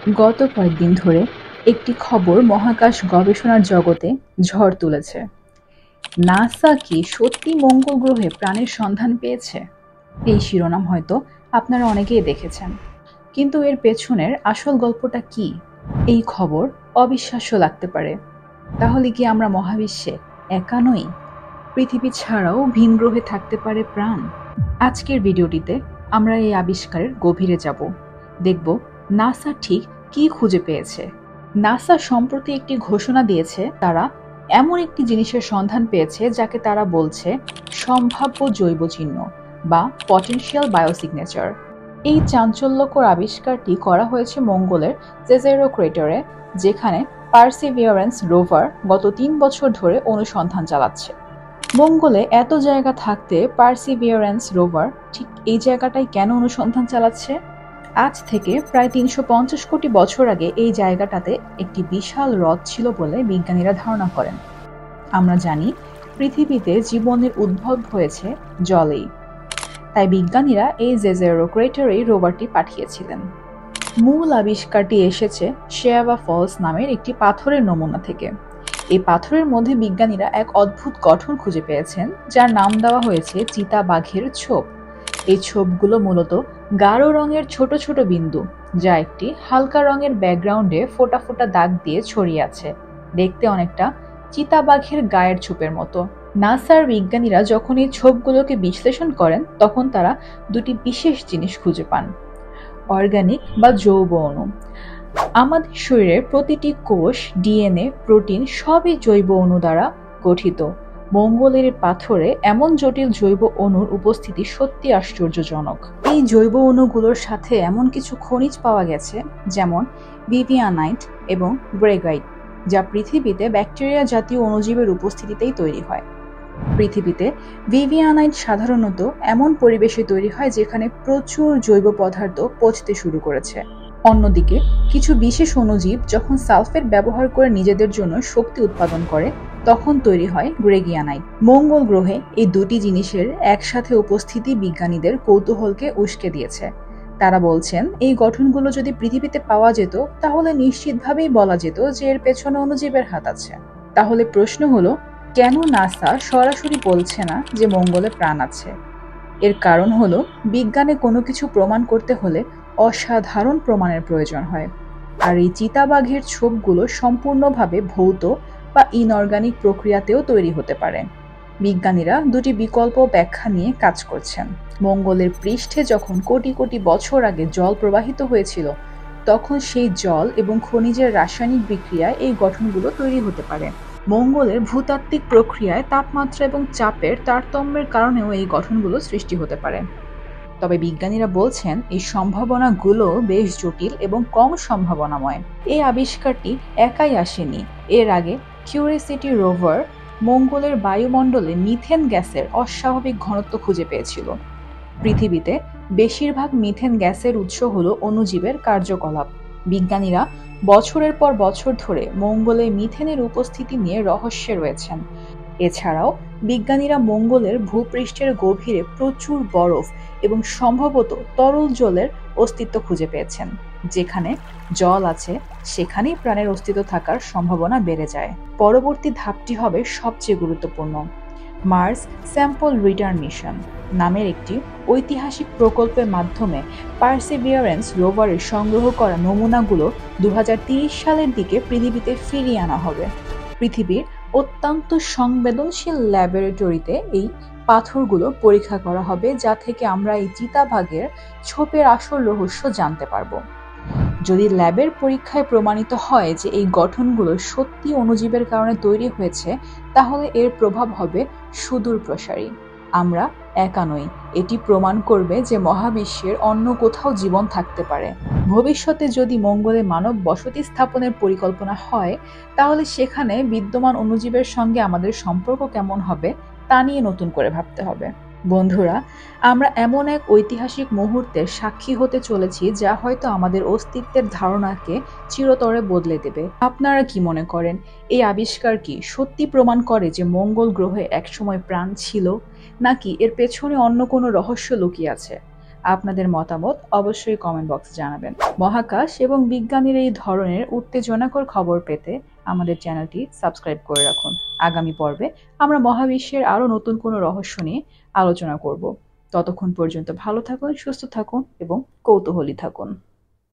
গত কয়েকদিন ধরে একটি খবর মহাকাশ গবেষণার জগতে ঝড় তুলেছে। নাসা কি সত্যি মঙ্গল গ্রহে প্রাণের সন্ধান পেয়েছে? এই শিরোনাম হয়তো আপনারা অনেকেই দেখেছেন, কিন্তু এর পেছনের আসল গল্পটা কি? এই খবর অবিশ্বাস্য লাগতে পারে। তাহলে কি আমরা মহাবিশ্বে একা নই? পৃথিবী ছাড়াও ভিন গ্রহে থাকতে পারে প্রাণ? আজকের ভিডিওটিতে আমরা এই আবিষ্কারের গভীরে যাব, দেখব নাসা ঠিক কি খুঁজে পেয়েছে। নাসা সম্প্রতি একটি ঘোষণা দিয়েছে, তারা এমন একটি জিনিসের সন্ধান পেয়েছে যাকে তারা বলছে সম্ভাব্য জৈব চিহ্ন বা পটেনশিয়াল বায়োসিগনেচার। এই চাঞ্চল্যকর আবিষ্কারটি করা হয়েছে মঙ্গলের জেজেরো ক্রেটারে, যেখানে পার্সিভিয়ারেন্স রোভার গত ৩ বছর ধরে অনুসন্ধান চালাচ্ছে। মঙ্গলে এত জায়গা থাকতে পার্সিভিয়ারেন্স রোভার ঠিক এই জায়গাটায় কেন অনুসন্ধান চালাচ্ছে? আজ থেকে প্রায় ৩৫০ কোটি বছর আগে এই জায়গাটাতে একটি বিশাল হ্রদ ছিল বলে বিজ্ঞানীরা ধারণা করেন। আমরা জানি পৃথিবীতে জীবনের উদ্ভব হয়েছে জলেই, তাই বিজ্ঞানীরা এই জেজেরো ক্রেটারেই রোভারটি পাঠিয়েছিলেন। মূল আবিষ্কারটি এসেছে শেয়াবা ফলস নামের একটি পাথরের নমুনা থেকে। এই পাথরের মধ্যে বিজ্ঞানীরা এক অদ্ভুত গঠন খুঁজে পেয়েছেন, যার নাম দেওয়া হয়েছে চিতাবাঘের ছোপ। এই ছোপগুলো মূলত গাঢ় রঙের ছোট ছোট বিন্দু, যা একটি হালকা রঙের ব্যাকগ্রাউন্ডে ফোটা ফোটা দাগ দিয়ে ছড়িয়ে আছে। দেখতে অনেকটা চিতাবাঘের গায়ের ছোপের মতো। নাসার বিজ্ঞানীরা যখন এই ছোপগুলোকে বিশ্লেষণ করেন, তখন তারা দুটি বিশেষ জিনিস খুঁজে পান: অর্গানিক বা জৈব অণু। আমাদের শরীরের প্রতিটি কোষ, ডিএনএ, প্রোটিন সবই জৈব অণু দ্বারা গঠিত। মঙ্গলের পাথরে এমন জটিল জৈব অণুর উপস্থিতি সত্যি আশ্চর্যজনক। এই জৈব অণুগুলোর সাথে এমন কিছু খনিজ পাওয়া গেছে, যেমন ভিভিয়ানাইট এবং ব্রেগাইট, যা পৃথিবীতে ব্যাকটেরিয়া জাতীয় অণুজীবের উপস্থিতিতেই তৈরি হয়। পৃথিবীতে ভিভিয়ানাইট সাধারণত এমন পরিবেশে তৈরি হয় যেখানে প্রচুর জৈব পদার্থ পচতে শুরু করেছে। অন্যদিকে কিছু বিশেষ অণুজীব যখন সালফেট ব্যবহার করে নিজেদের জন্য শক্তি উৎপাদন করে, তখন তৈরি হয় গ্রেগিয়ানাইট। মঙ্গল গ্রহে এই দুটি জিনিসের একসাথে উপস্থিতি বিজ্ঞানীদের কৌতূহলকে উস্কে দিয়েছে। তারা বলছেন, এই গঠনগুলো যদি পৃথিবীতে পাওয়া যেত, তাহলে নিশ্চিতভাবেই বলা যেত যে এর পেছনে অণুজীবের হাত আছে। তাহলে প্রশ্ন হলো, কেন নাসা সরাসরি বলছে না যে মঙ্গলে প্রাণ আছে? এর কারণ হলো, বিজ্ঞানে কোনো কিছু প্রমাণ করতে হলে অসাধারণ প্রমাণের প্রয়োজন হয়, আর এই চিতাবাঘের ছোপগুলো সম্পূর্ণভাবে ভৌত বা ইনঅর্গানিক প্রক্রিয়াতেও তৈরি হতে পারে। বিজ্ঞানীরা দুটি বিকল্প ব্যাখ্যা নিয়ে কাজ করছেন। মঙ্গলের পৃষ্ঠে যখন কোটি কোটি বছর আগে জল প্রবাহিত হয়েছিল, তখন সেই জল এবং খনিজের রাসায়নিক বিক্রিয়ায় এই গঠনগুলো তৈরি হতে পারে। মঙ্গলের ভূতাত্ত্বিক প্রক্রিয়ায় তাপমাত্রা এবং চাপের তারতম্যের কারণেও এই গঠনগুলো সৃষ্টি হতে পারে। তবে বিজ্ঞানীরা বলছেন, এই সম্ভাবনাগুলো বেশ জটিল এবং কম সম্ভাবনাময়। এই আবিষ্কারটি একাই আসেনি। এর আগে কিউরিওসিটি রোভার মঙ্গলের বায়ুমণ্ডলে মিথেন গ্যাসের অস্বাভাবিক ঘনত্ব খুঁজে পেয়েছিল। পৃথিবীতে বেশিরভাগ মিথেন গ্যাসের উৎস হলো অণুজীবের কার্যকলাপ। বিজ্ঞানীরা বছরের পর বছর ধরে মঙ্গলে মিথেনের উপস্থিতি নিয়ে রহস্যে রয়েছেন। এছাড়াও বিজ্ঞানীরা মঙ্গলের ভূপৃষ্ঠের গভীরে প্রচুর বরফ এবং সম্ভবত তরল জলের অস্তিত্ব খুঁজে পেয়েছেন। যেখানে জল আছে, সেখানেই প্রাণের অস্তিত্ব থাকার সম্ভাবনা বেড়ে যায়। পরবর্তী ধাপটি হবে সবচেয়ে গুরুত্বপূর্ণ। মার্স স্যাম্পল রিটার্ন মিশন নামের একটি ঐতিহাসিক প্রকল্পের মাধ্যমে পার্সিভিয়ারেন্স রোভারের সংগ্রহ করা নমুনাগুলো ২০৩০ সালের দিকে পৃথিবীতে ফিরিয়ে আনা হবে। পৃথিবীর অত্যন্ত সংবেদনশীল ল্যাবরেটরিতে এই পাথরগুলো পরীক্ষা করা হবে, যা থেকে আমরা এই চিতাবাঘের ছোপের আসল রহস্য জানতে পারব। যদি ল্যাবের পরীক্ষায় প্রমাণিত হয় যে এই গঠনগুলো সত্যি অণুজীবের কারণে তৈরি হয়েছে, তাহলে এর প্রভাব হবে সুদূর প্রসারী। আমরা একা নই। এটি প্রমাণ করবে যে মহাবিশ্বের অন্য কোথাও জীবন থাকতে পারে। ভবিষ্যতে যদি মঙ্গলে মানব বসতি স্থাপনের পরিকল্পনা হয়, তাহলে সেখানে বিদ্যমান অণুজীবের সঙ্গে আমাদের সম্পর্ক কেমন হবে তা নিয়ে নতুন করে ভাবতে হবে। বন্ধুরা, আমরা এমন এক ঐতিহাসিক মুহূর্তের সাক্ষী হতে চলেছি যা হয়তো আমাদের অস্তিত্বের ধারণাকে চিরতরে বদলে দেবে। আপনারা কি মনে করেন, এই আবিষ্কার কি সত্যি প্রমাণ করে যে মঙ্গল গ্রহে একসময় প্রাণ ছিল, নাকি এর পেছনে অন্য কোনো রহস্য লুকিয়ে আছে? আপনাদের মতামত অবশ্যই কমেন্ট বক্সে জানাবেন। মহাকাশ এবং বিজ্ঞানের এই ধরনের উত্তেজনাকর খবর পেতে আমাদের চ্যানেলটি সাবস্ক্রাইব করে রাখুন। আগামী পর্বে আমরা মহাবিশ্বের আরও নতুন কোনো রহস্য নিয়ে আলোচনা করব। ততক্ষণ পর্যন্ত ভালো থাকুন, সুস্থ থাকুন এবং কৌতূহলী থাকুন।